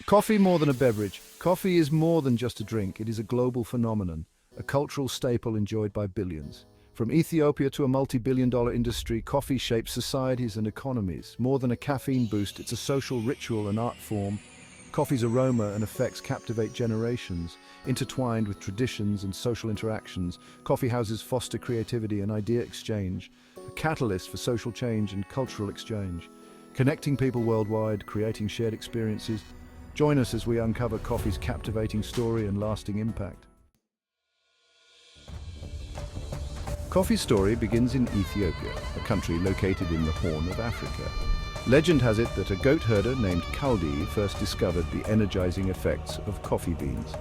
Coffee more than a beverage. Coffee is more than just a drink. It is a global phenomenon, a cultural staple enjoyed by billions. From Ethiopia to a multi-billion-dollar industry, coffee shapes societies and economies. More than a caffeine boost, it's a social ritual and art form. Coffee's aroma and effects captivate generations. Intertwined with traditions and social interactions, coffee houses foster creativity and idea exchange, a catalyst for social change and cultural exchange, connecting people worldwide, creating shared experiences. Join us as we uncover coffee's captivating story and lasting impact. Coffee's story begins in Ethiopia, a country located in the Horn of Africa. Legend has it that a goat herder named Kaldi first discovered the energizing effects of coffee beans.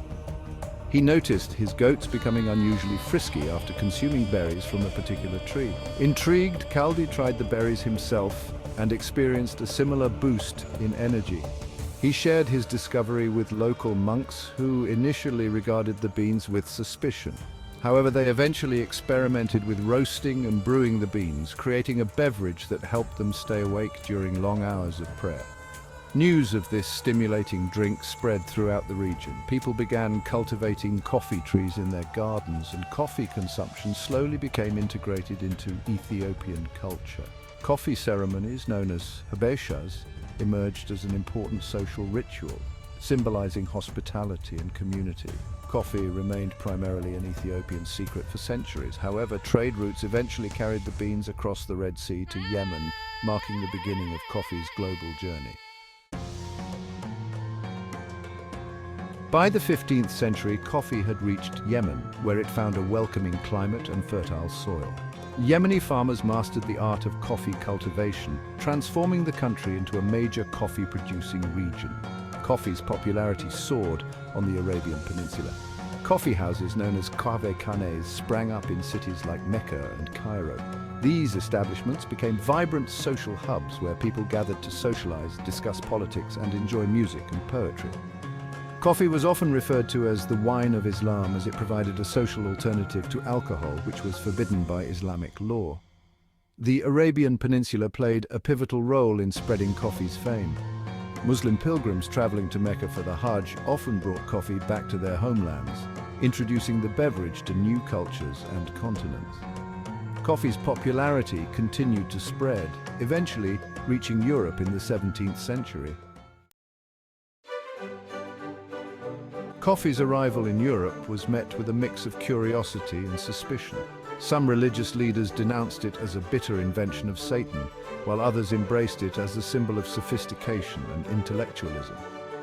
He noticed his goats becoming unusually frisky after consuming berries from a particular tree. Intrigued, Kaldi tried the berries himself and experienced a similar boost in energy. He shared his discovery with local monks who initially regarded the beans with suspicion. However, they eventually experimented with roasting and brewing the beans, creating a beverage that helped them stay awake during long hours of prayer. News of this stimulating drink spread throughout the region. People began cultivating coffee trees in their gardens, and coffee consumption slowly became integrated into Ethiopian culture. Coffee ceremonies, known as habeshas, emerged as an important social ritual, symbolizing hospitality and community. Coffee remained primarily an Ethiopian secret for centuries. However, trade routes eventually carried the beans across the Red Sea to Yemen, marking the beginning of coffee's global journey. By the 15th century, coffee had reached Yemen, where it found a welcoming climate and fertile soil. Yemeni farmers mastered the art of coffee cultivation, transforming the country into a major coffee-producing region. Coffee's popularity soared on the Arabian Peninsula. Coffee houses known as kahve khanes sprang up in cities like Mecca and Cairo. These establishments became vibrant social hubs where people gathered to socialize, discuss politics, and enjoy music and poetry. Coffee was often referred to as the wine of Islam, as it provided a social alternative to alcohol, which was forbidden by Islamic law. The Arabian Peninsula played a pivotal role in spreading coffee's fame. Muslim pilgrims traveling to Mecca for the Hajj often brought coffee back to their homelands, introducing the beverage to new cultures and continents. Coffee's popularity continued to spread, eventually reaching Europe in the 17th century. Coffee's arrival in Europe was met with a mix of curiosity and suspicion. Some religious leaders denounced it as a bitter invention of Satan, while others embraced it as a symbol of sophistication and intellectualism.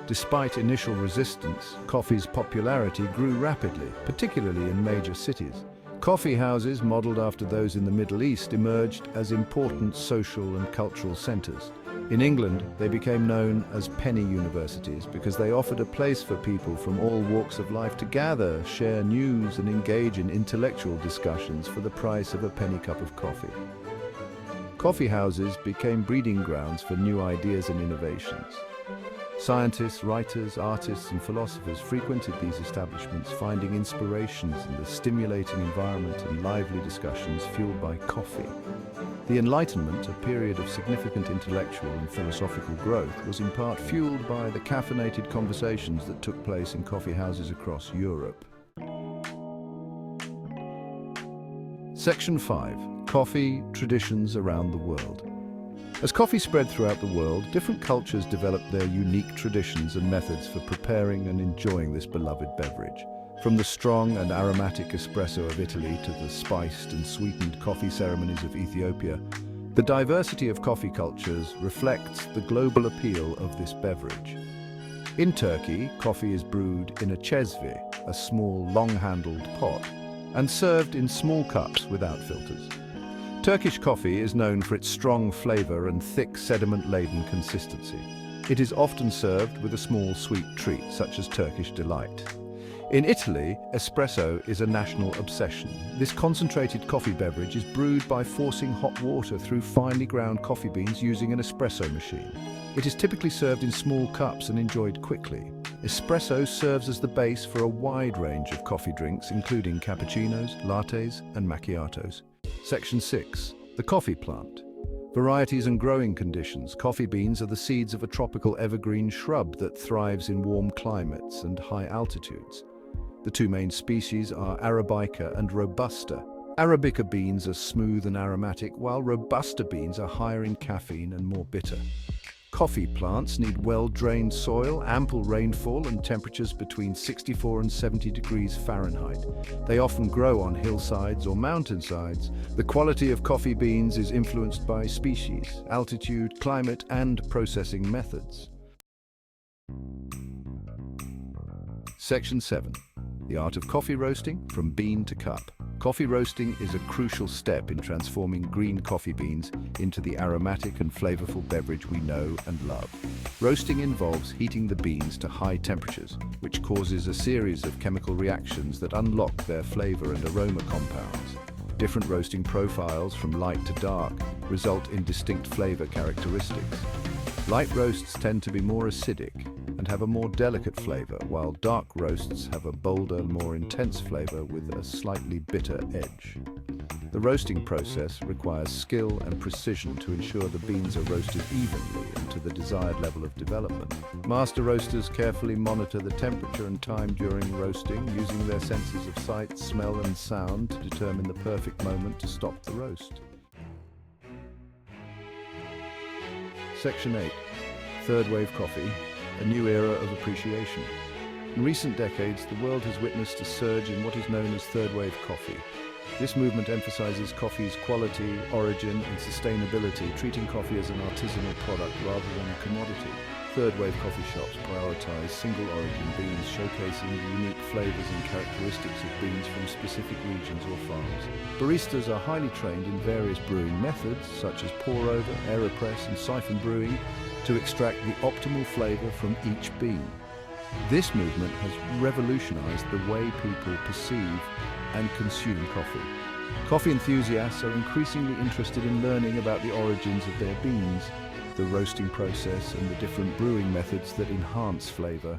Despite initial resistance, coffee's popularity grew rapidly, particularly in major cities. Coffee houses, modeled after those in the Middle East, emerged as important social and cultural centers. In England, they became known as penny universities because they offered a place for people from all walks of life to gather, share news, and engage in intellectual discussions for the price of a penny cup of coffee. Coffee houses became breeding grounds for new ideas and innovations. Scientists, writers, artists, and philosophers frequented these establishments, finding inspirations in the stimulating environment and lively discussions fueled by coffee. The Enlightenment, a period of significant intellectual and philosophical growth, was in part fueled by the caffeinated conversations that took place in coffee houses across Europe. Section 5. Coffee Traditions Around the World. As coffee spread throughout the world, different cultures developed their unique traditions and methods for preparing and enjoying this beloved beverage. From the strong and aromatic espresso of Italy to the spiced and sweetened coffee ceremonies of Ethiopia, the diversity of coffee cultures reflects the global appeal of this beverage. In Turkey, coffee is brewed in a çezve, a small, long-handled pot, and served in small cups without filters. Turkish coffee is known for its strong flavor and thick, sediment-laden consistency. It is often served with a small sweet treat, such as Turkish Delight. In Italy, espresso is a national obsession. This concentrated coffee beverage is brewed by forcing hot water through finely ground coffee beans using an espresso machine. It is typically served in small cups and enjoyed quickly. Espresso serves as the base for a wide range of coffee drinks, including cappuccinos, lattes, and macchiatos. Section 6. The coffee plant. Varieties and growing conditions. Coffee beans are the seeds of a tropical evergreen shrub that thrives in warm climates and high altitudes. The two main species are Arabica and Robusta. Arabica beans are smooth and aromatic, while Robusta beans are higher in caffeine and more bitter. Coffee plants need well-drained soil, ample rainfall, and temperatures between 64 and 70 degrees Fahrenheit. They often grow on hillsides or mountainsides. The quality of coffee beans is influenced by species, altitude, climate, and processing methods. Section 7. The art of coffee roasting, from bean to cup. Coffee roasting is a crucial step in transforming green coffee beans into the aromatic and flavorful beverage we know and love. Roasting involves heating the beans to high temperatures, which causes a series of chemical reactions that unlock their flavor and aroma compounds. Different roasting profiles, from light to dark, result in distinct flavor characteristics. Light roasts tend to be more acidic and have a more delicate flavor, while dark roasts have a bolder, more intense flavor with a slightly bitter edge. The roasting process requires skill and precision to ensure the beans are roasted evenly and to the desired level of development. Master roasters carefully monitor the temperature and time during roasting, using their senses of sight, smell, and sound to determine the perfect moment to stop the roast. Section 8. Third wave coffee, a new era of appreciation. In recent decades, the world has witnessed a surge in what is known as third wave coffee. This movement emphasizes coffee's quality, origin, and sustainability, treating coffee as an artisanal product rather than a commodity. Third wave coffee shops prioritize single origin beans, showcasing the unique flavors and characteristics of beans from specific regions or farms. Baristas are highly trained in various brewing methods, such as pour-over, AeroPress, and siphon brewing, to extract the optimal flavor from each bean. This movement has revolutionized the way people perceive and consume coffee. Coffee enthusiasts are increasingly interested in learning about the origins of their beans, the roasting process, and the different brewing methods that enhance flavor.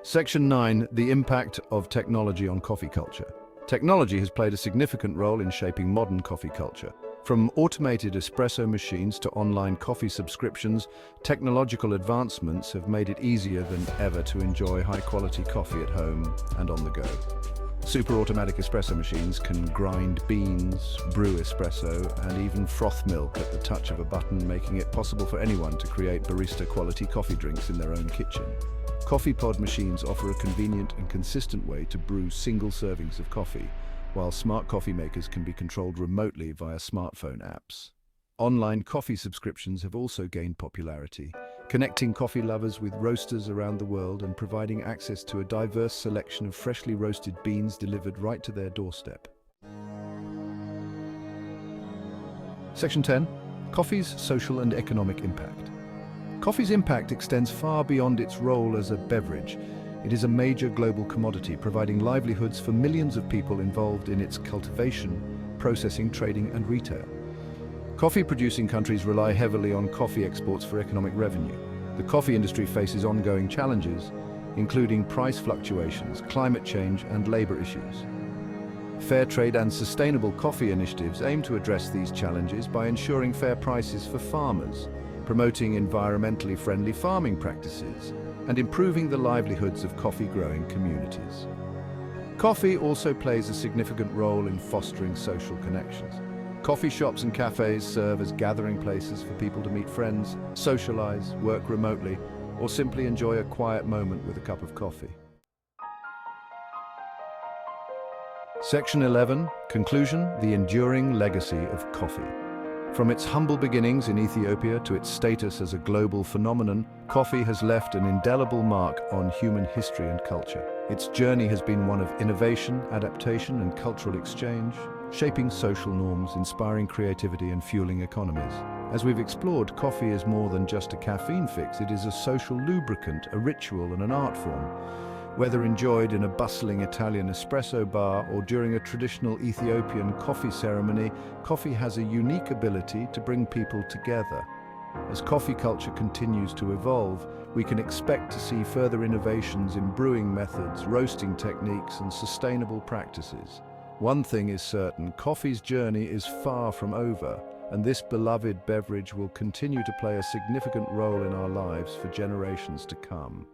Section 9. The impact of technology on coffee culture. Technology has played a significant role in shaping modern coffee culture. From automated espresso machines to online coffee subscriptions, technological advancements have made it easier than ever to enjoy high-quality coffee at home and on the go. Super automatic espresso machines can grind beans, brew espresso, and even froth milk at the touch of a button, making it possible for anyone to create barista-quality coffee drinks in their own kitchen. Coffee pod machines offer a convenient and consistent way to brew single servings of coffee, while smart coffee makers can be controlled remotely via smartphone apps. Online coffee subscriptions have also gained popularity, connecting coffee lovers with roasters around the world and providing access to a diverse selection of freshly roasted beans delivered right to their doorstep. Section 10. Coffee's social and economic impact. Coffee's impact extends far beyond its role as a beverage. It is a major global commodity, providing livelihoods for millions of people involved in its cultivation, processing, trading, and retail. Coffee-producing countries rely heavily on coffee exports for economic revenue. The coffee industry faces ongoing challenges, including price fluctuations, climate change, and labor issues. Fair trade and sustainable coffee initiatives aim to address these challenges by ensuring fair prices for farmers, promoting environmentally friendly farming practices, and improving the livelihoods of coffee-growing communities. Coffee also plays a significant role in fostering social connections. Coffee shops and cafes serve as gathering places for people to meet friends, socialize, work remotely, or simply enjoy a quiet moment with a cup of coffee. Section 11. Conclusion: the enduring legacy of coffee. From its humble beginnings in Ethiopia to its status as a global phenomenon, coffee has left an indelible mark on human history and culture. Its journey has been one of innovation, adaptation, and cultural exchange, shaping social norms, inspiring creativity, and fueling economies. As we've explored, coffee is more than just a caffeine fix. It is a social lubricant, a ritual, and an art form. Whether enjoyed in a bustling Italian espresso bar or during a traditional Ethiopian coffee ceremony, coffee has a unique ability to bring people together. As coffee culture continues to evolve, we can expect to see further innovations in brewing methods, roasting techniques, and sustainable practices. One thing is certain, coffee's journey is far from over, and this beloved beverage will continue to play a significant role in our lives for generations to come.